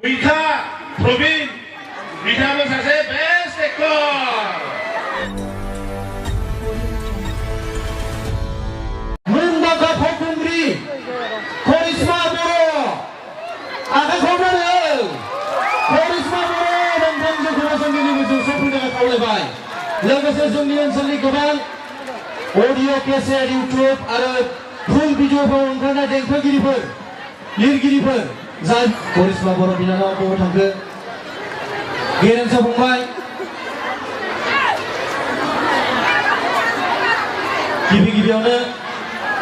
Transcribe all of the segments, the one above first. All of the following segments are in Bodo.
위타 프로빈 위타는 사세 베스트 액터 문다카 폭풍들이 코리스마 보러 아까 거면은 코리스마 보러 नोंथांजों खोनासंगिरिनि गोजौ सफैनायखौ खावलायबाय लोगोसे जोंनि ओनसोलनि गोबां अडिअ केसेट इउट्युब आरो फुल भिडिअफोराव ओंखारनाय देंखोगिरिफोर लिरगिरिफोर जाय करिश्मा बर' बिनानावा बबाव थांखो गेरेमसा फंबाय गिबियावनो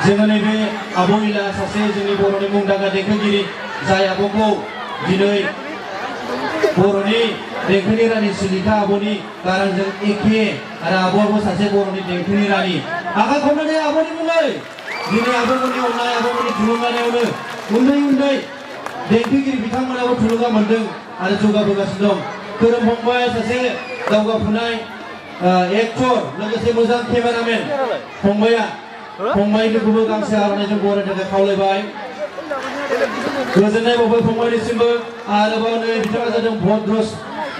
जोङो नैबे आब' इला सासे जोंनि बर'नि मुंदांखा देंखोगिरि जाय आब'खौ दिनै बर'नि देंखोनि रानि सुलेखा आब'नि गारांजों एखे आरो आब'आबो सासे बर'नि देंखोनि रानि आखाइ खबनानै आब'नि मुङै दिनै आब'मोननि अननाय आब'मोननि थुलुंगानायावनो उन्दै देंखोगिरि बिथांमोनाबो थुलुंगा मोन्दों आरो जौगाबोगासिनो दं खोरोम फंबाय सासे दावगाफुनाय एक्टर लोगोसे मोजां केमेरामेन फंबायनिखौबो गांसे आर'नाइजों बरायनो थाखाय खावलायबाय गोजोननाय बावबाय फंबायनिसिमबो आरोबाव नै बिथाङा जादों भद्रस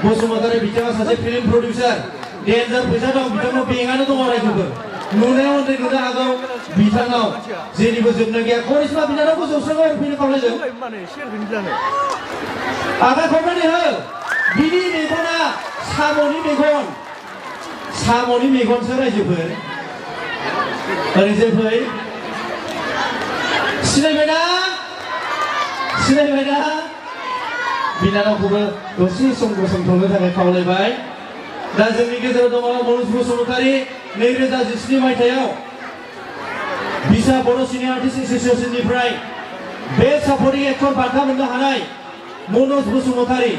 बसुमतारी बिथाङा सासे फिल्म प्रडिउसार डेन्जार फैसा दं बिथांनाव बेंकआनो दङ रायजोफोर नुनायाव उन्दै नुनो हागौ बिथांनाव जेनिबो जोबनो गैया करिश्मा बिनानावखौ जौस्राङाव फैनो खावलायदों आखाइ खबनानै हो बिनि मेगना साम'नि मेगनसो रायजोफोर ओरैजाय फै सिनायबायना बिनानावखौबो दसे सम गसंथ'नो थाखाय खावलायबाय दा जोंनि गेजेराव दङ मनज बसुमतारी 2017 मायथाइयाव बिसा बर' सिने आर्टिस्ट एस'सिएशननिफ्राय बेस्ट सापर्टिं एक्टर बान्था मोननो हानाय मनज बसुमतारी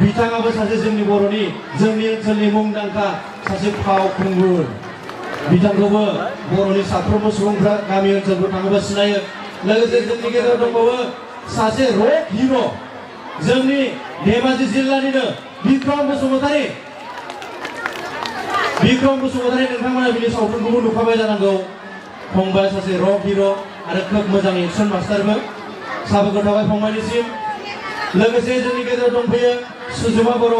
बिथाङाबो सासे जोंनि बर'नि जोंनि ओनसोलनि मुंदांखा सासे फावखुंगुर बिथांखौबो बर'नि साफ्रोमबो सुबुंफ्रा गामि ओनसोलफ्राव थाङोबा सिनायो लोगोसे जोंनि गेजेराव दंबावो सासे रक हिर' जोंनि धेमाजि जिल्लानिनो बिक्रम बसुमतारी नोंथांमोना बिनि सावथुनखौबो नुखाबाय जानांगौ फंबाय सासे रक हिर' आरो खोब मोजां एक्सन मास्टारबो साबायखर थाबाय फंबायनिसिम लोगोसे जोंनि गेजेराव दंफैयो सुजुमा बर'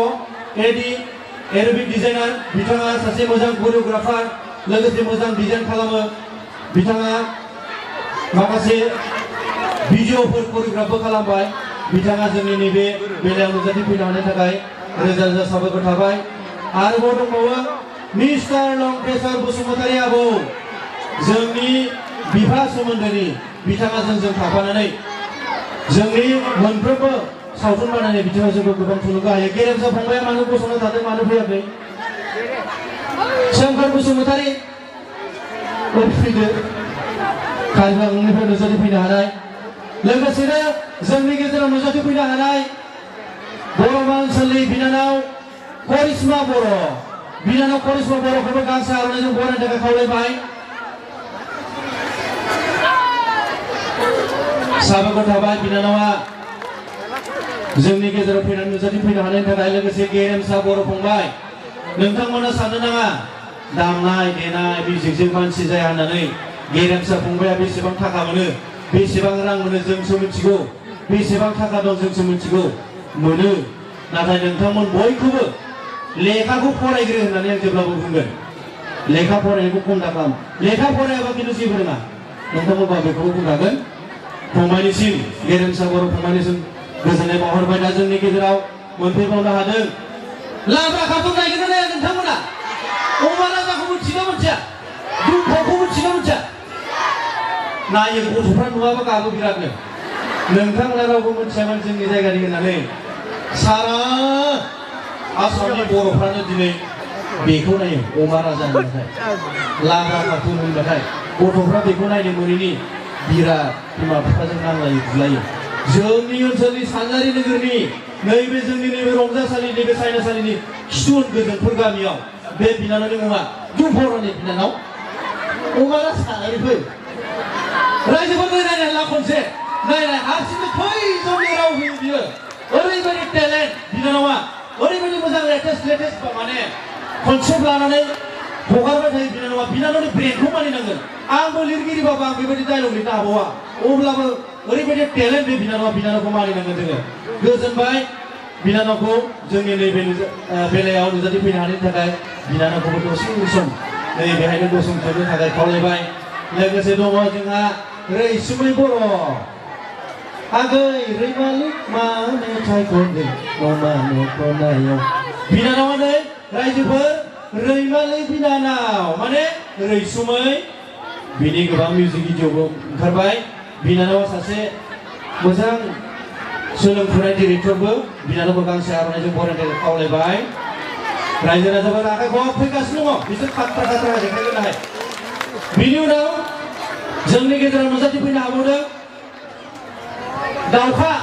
एरबिक डिजाइनार बिथाङा सासे मोजां करिय'ग्राफार लोगोसे मोजां डिजाइन खालामो बिथाङा माखासे भिडिअफोर करिय'ग्राफबो खालामबाय बिथाङा जोंनि नैबे बेलायाव नुजाथिफैनो हानायनि थाखाय रोजा साबायखर थाबाय आरोबाव दंबावो मिस्टार लंकेश्वर बसुमतारी आबौ जोंनि बिफा सोमोन्दोनि बिथाङा जोंजों थाफानानै जोंनि मोनफ्रोमबो सावथुन बानायनाय बिथिङाव जोंखौ गोबां थुलुंगा होयो गेरेमसा फंबाया मानो गसंना थादों मानो फैयाखै सोमखोर बसुमतारी फैदो कारिगांनिफ्राय नुजाथिफैनो हानाय लोगोसेनो जोंनि गेजेराव नुजाथिफैनो हानाय बर' ओनसोलनि बिनानाव करिश्मा बर'खौबो गांसे आर'नाइजों बरायनो थाखाय खावलायबाय साबायखर थाबाय बिनानावा जोंनि गेजेराव फैनानै नुजाथिफैनो हानायनि थाखाय लोगोसे गेरेमसा बर' फंबाय नोंथांमोना साननो नाङा दामनाय देनाय मिउजिकजों मानसि जाया होननानै गेरेमसा फंबाया बेसेबां थाखा मोनो बेसेबां रां मोनो जोंसो मिथिगौ बेसेबां थाखा दं जोंसो मिथिगौ मोनो नाथाय नोंथांमोन बयखौबो लेखाखौ फरायग्रो होननानै आं जेब्लाबो बुंगोन लेखा फरायनायखौ खम दाखालाम लेखा फरायाबा खिन्थु जेबो रोङा नोंथांमोनबा बेखौबो बुंखागोन फंबायनिसिम गेरेमसा बर' फंबायनिसिम गोजोननाय बावहरबाय दा जोंनि गेजेराव मोनफैबावनो हादों लाब्रा खाथुम नायगोन नाया नोंथांमोना अमा राजाखौ मिथिना मिथिया दुमफावखौ मिथिना मिथिया नायो गथ'फ्रा नुवाबा गाबो बिरादनो नोंथांमोना रावबो मिथियामोन जोंनि जायगानि होननानै सारा आसामनि बर'फ्रानो दिनै बेखौ नायो अमा राजा होनबाथाय लाब्रा खाथुम होनबाथाय गथ'फ्रा बेखौ नायनो मोनैनि बिराद बिमा बिफाजों नांलायो बुलायो जोंनि ओनसोलनि सानजारि नोगोरनि नैबे जोंनि नैबे रंजासालि नैबे सायनासालिनि खिथुन गोजोनफोर गामियाव बे बिनानावनि मुङा दुमफावरानि बिनानाव अमा राजा फै रायजोफोर नायनाय ला खनसे नायनाय हारसिंनो थैजोंनो राव होयो बियो ओरैबायदि टेलेन्ट बिनानावा ओरैबायदि मोजां लेटेस्ट माने कनसेप्ट लानानै हगारबाय थायो बिनानावा बिनानावनि ब्रेनखौ मानिनांगोन आंबो लिरगिरिबाबो आं बेबायदि डायलग लिरनो हाबावा अब्लाबो ओरैबायदि टेलेन्ट बे बिनानावखौ मानिनांगोन जोङो गोजोनबाय बिनानावखौ जोंनि नैबे बेलायाव नुजाथिफैनो हानायनि थाखाय बिनानावखौबो दसे सम नै बेहायनो गसंथनो थाखाय खावलायबाय लोगोसे दङ जोंहा रैसुमै बर' आगै रैमालि मा मेथाइ खनदों अमानो खनायाव बिनानावा नै रायजोफोर रैमालि बिनानाव माने रैसुमै बिनि गोबां मिउजिक भिडिअबो ओंखारबाय बिनानावा सासे मोजां सोलोंफुनाय डिरेक्टरबो बिनानावखौ गांसे आर'नाइजों बरायनो थाखाय खावलायबाय रायजो राजाफोर आखाइखौ फैगासिनो दङ बिसोर खाथ्रा खाथ्रा देखायगोन नाहाय बिनि उनाव जोंनि गेजेराव नुजाथिफैनो हाबावदों दाउखाखौ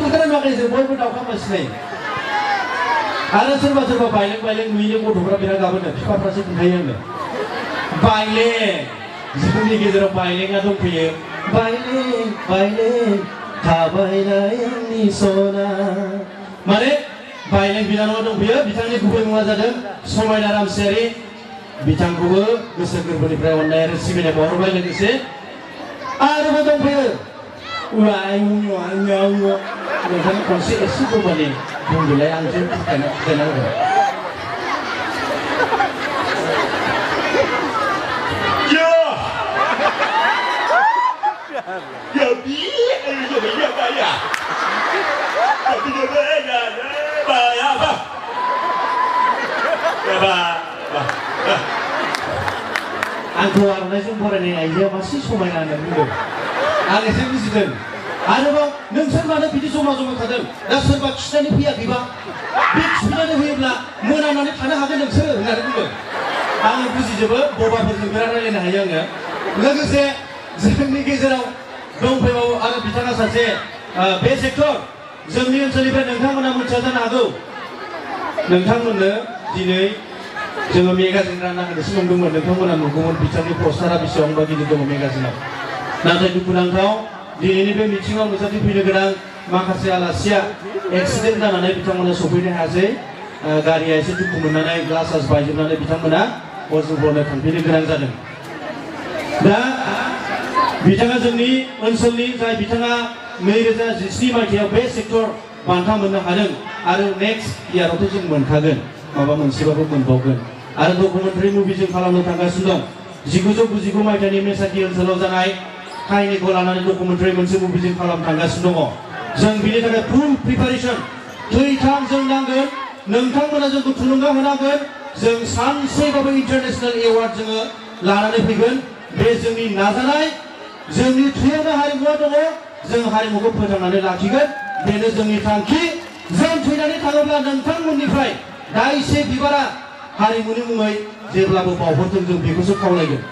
नुखाना नुवाखै जों बयबो दाउखा मानसिनाय आरो सोरबा सोरबा बायलें बायलें नुयैनि गथ'फ्रा बिराद गाबोनो बिफाफ्रासो खोन्थायो आंनो बायलें जोंनि गेजेराव बायलेंआ दंफैयो बायलें बायलें थाबायनाय आंनि सना माने बायलें बिनानावा दंफैयो बिथांनि गुबै मुङा जादों समायना रामसियारि बिथांखौबो गोसो गोरबोनिफ्राय अननाय आरो सिबिनाय बावहरबाय लोगोसे आरोबो दंफैयो नोंथांनि खनसे एसे दंबानि बुंदोलाय आंसो फुखायना होदों आंखौ आर'नाइजों बरायनाय आइजोआ मासे समायना होनना बुंदों आं एसे बुजिदों आरोबाव नोंसोर मानो बिदि जमा जमा थादों दा सोरबा खिनानै फैयाखैबा बे खिनानै होयोब्ला मोनानानै थानो हागोन नोंसोरो होननानै बुंदों आङो बुजिजोबो बबाफोरजों बिराद रायलायनो हायो आङो लोगोसे जोंनि गेजेराव दंफैबावो आरो बिथाङा सासे बेस्ट एक्टर जोंनि ओनसोलनिफ्राय नोंथांमोना मिथिया जानो हागौ नोंथांमोननो दिनै जोङो मेगाजिन रानना होनोसो नंदोंमोन नोंथांमोना नुगौमोन बिथांनि पस्टारा बेसेबांबा गिदिर दङ मेगाजिनाव नाथाय दुखुनांथाव दिनैनि बे मिथिङाव नुजाथिफैनो गोनां माखासे आलासिया एक्सिडेन्ट जानानै बिथांमोना सफैनो हायासै गारिया एसे दुखु मोननानै ग्लास बायजोबनानै बिथांमोना अजूबरनो थांफिननो गोनां जादों दा बिथाङा जोंनि ओनसोलनि जाय बिथाङा 2017 मायथाइयाव बेस्ट एक्टर बान्था मोननो हादों आरो नेक्स्ट इयारावथ' जों मोनखागोन माबा मोनसेबाबो मोनबावगोन आरो डकुमेन्टारि मुभि जों खालामनो थांगासिनो दं 1999 मायथाइनि मेसाखि ओनसोलाव जानाय काहिनीखौ लानानै डकुमेन्टारि मोनसे मुभि जों खालामनो थांगासिनो दङ जों बिनि थाखाय फुल प्रिपारेसन थैथां जों नांगोन नोंथांमोना जोंखौ थुलुंगा होनांगोन जों सानसेबाबो इन्टारनेशनेल एवार्ड जोङो लानानै फैगोन बे जोंनि नाजानाय जोंनि थैयावनो हारिमुआ दङ जों हारिमुखौ फोथांनानै लाखिगोन बेनो जोंनि थांखि जों थैनानै थाङोब्ला नोंथांमोननिफ्राय दाइसे बिबारा हारिमुनि मुङै जेब्लाबो बावहरथों जों बेखौसो खावलायगोन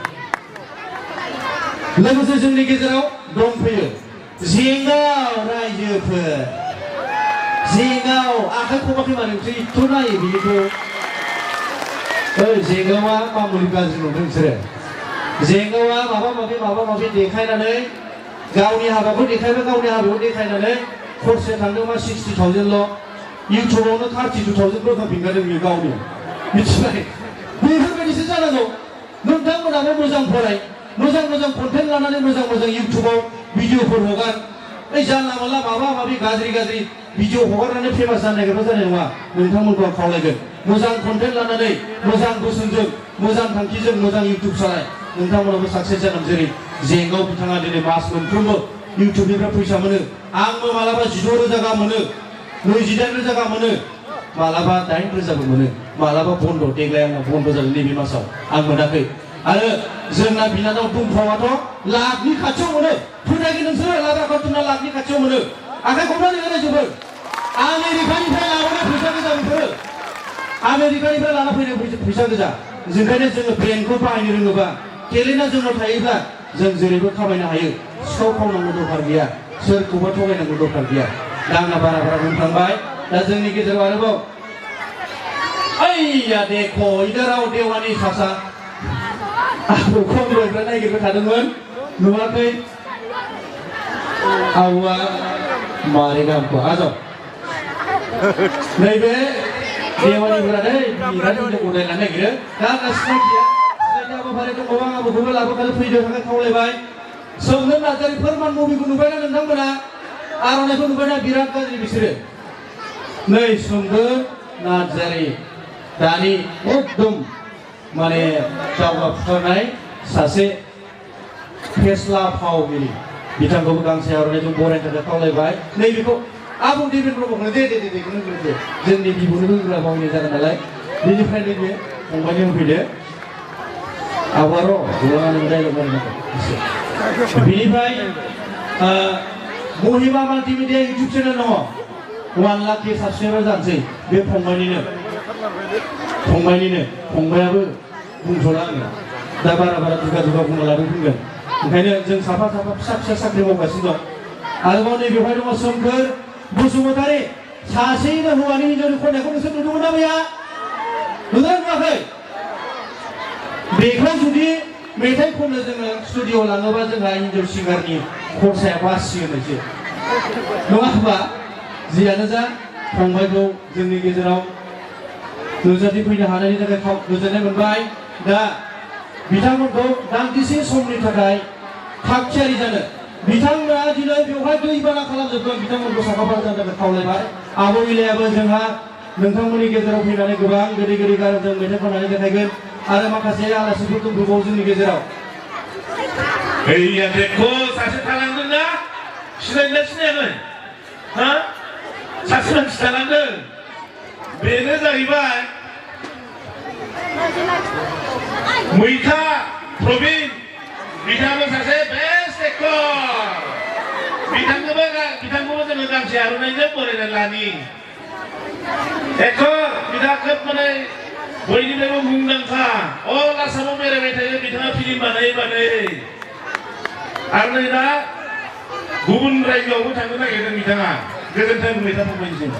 लोगोसे जोंनि गेजेराव दंफैयो जेंगाव रायजोफोर जेंगाव आखाइ खबाखै मानो एथ' नायो बेखौ जेंगावा मामुलि गाज्रि नुदों बिसोरो जेंगावा माबा माबि देखायनानै गावनि हाबाखौ देखायबाय गावनि हाबायाव देखायनानै खरसे थांदों मा 60,000 ल' इउटुबावनो 32,000 बोखांफिनखादों बियो गावनि मिथिबाय बेफोरबायदिसो जानांगौ नोंथांमोनाबो मोजां फराय मोजां कन्टेन्ट लानानै मोजां इउटुबाव भिडिअफोर हगार जानला मानला माबा माबि गाज्रि भिडिअ हगारनानै फेमास जानो नागिरबा जानाय नङा नोंथांमोनखौ आं खावलायगोन मोजां कन्टेन्ट लानानै मोजां बोसोनजों मोजां थांखिजों मोजां इउटुब सालाय नोंथांमोनाबो साक्सेस जागोन जेरै जेंगाव बिथाङा दिनै मास मोनफ्रोमबो इउटुबनिफ्राय फैसा मोनो आंबो मालाबा 16,000 गाहाम मोनो 28,000 गाहाम मोनो मालाबा 8,000 मोनो मालाबा बन्द देग्लाय आंना बन्द जादों नैबे मासाव आं मोनाखै आरो जोंना बिनानाव दुमफावाथ' लाखनि खाथियाव मोनो फोथायगोन नोंसोरो लाब्रा कार्टुना लाखनि खाथियाव मोनो आखाइ खबनानै रायजोफोर आमेरिकानिफ्राय लाबोनाय फैसा गोजा बेफोरो आमेरिकानिफ्राय लाना फैनाय फैसा गोजा जोंखायनो जोङो ब्रेनखौ बाहायनो रोङोबा टेलेन्टआ जोंनाव थायोब्ला जों जेरैबो खामायनो हायो सिखाव खावनांगौ दरकार गैया सोरखौबा थगायनांगौ दरकार गैया दा आंना बारा बुंफ्लांबाय दा जोंनि गेजेराव आरोबाव ओइया देख' इदाराव देवानि सासा आंखौ खमलफ्रा नायगिरबाय थादोंमोन नुवाखै आउआ मारै गामखौ आजाव नैबे देवानिफोरा बिराद गदायलानो नागिरो दा आंना सिनायथिया हाबाफारि दंबावो आं आबौखौबो लाबोखानो फैनो थाखाय खावलायबाय सोमदोन नार्जारि फोरमान मुभिखौ नुबायना नोंथांमोना आर'नाइखौ नुबायना बिराद गाज्रि बिसोरो नै सोमदोन नार्जारि दानि एकदम माने दावगाफुथारनाय सासे फेस्ला फावगिरि बिथांखौबो गांसे आर'नाइजों बरायनो थाखाय खावलायबाय नैबेखौ आबुं देबेन ब्रह्मखौनो दे जोंनि बिब'नोबो होग्रा बावनि जागोन नालाय बेनिफ्राय नैबे फंबायनि होफैदो आबार' गोबाङा नों डाइलग बानायनांगौ बिनिफ्राय महिमा माल्टिमिडिया इउटुब चेनेल दङ 1 लाख के साबस्क्राइबार जानोसै बे फंबायाबो बुंथ'ला आङो दा बारा दुगा बुंनो लादों बुंगोन ओंखायनो जों साफा फिसा साख्रि मावगासिनो दं आरोबाव नैबेवहाय दङ सोमखोर बसुमतारी सासेयैनो हौवानि हिन्जावनि खन्नायखौ नोंसोर नुदोंमोन ना बेया नुदों नुवाखै बेखौ जुदि मेथाइ खननो जोङो स्टुडिअ लाङोबा जोंहा हिन्जाव सिंगारनि खरसाया बासिगोनसो नङा होनबा जियानो जा फंबायखौ जोंनि गेजेराव नुजाथिफैनो हानायनि थाखाय गोजोननाय मोनबाय दा बिथांमोनखौ दान्दिसे समनि थाखाय थागथियारि जानो बिथांमोना दिनै बेवहाय दैबाना खालामजोबगोन बिथांमोनखौ साखाफारा जानो थाखाय खावलायबाय आब' इलायाबो जोंहा नोंथांमोननि गेजेराव फैनानै गोबां गोदै गारांजों मेथाइ खननानै देखायगोन आरो माखासे आलासिफोर दंबावो जोंनि गेजेराव गैया देखो सासे थालांदों ना सिनायना सिनायाखै हा सासे मानसि थालांदों बेनो जाहैबाय मैथा प्रबिन बिथाङाबो सासे बेस्ट एक्टर बिथांखौबो जोङो गांसे आर'नाइजों बरायना लानि एक्टर बिथाङा खोब माने बयनिफ्रायबो मुंदांखा अल आसामाव बेरायबाय थायो बिथाङा फिल्म बानायै आरो नै दा गुबुन रायजोआवबो थांनो नागिरदों बिथाङा गोजोन्थों मैथा फंबायनिसिम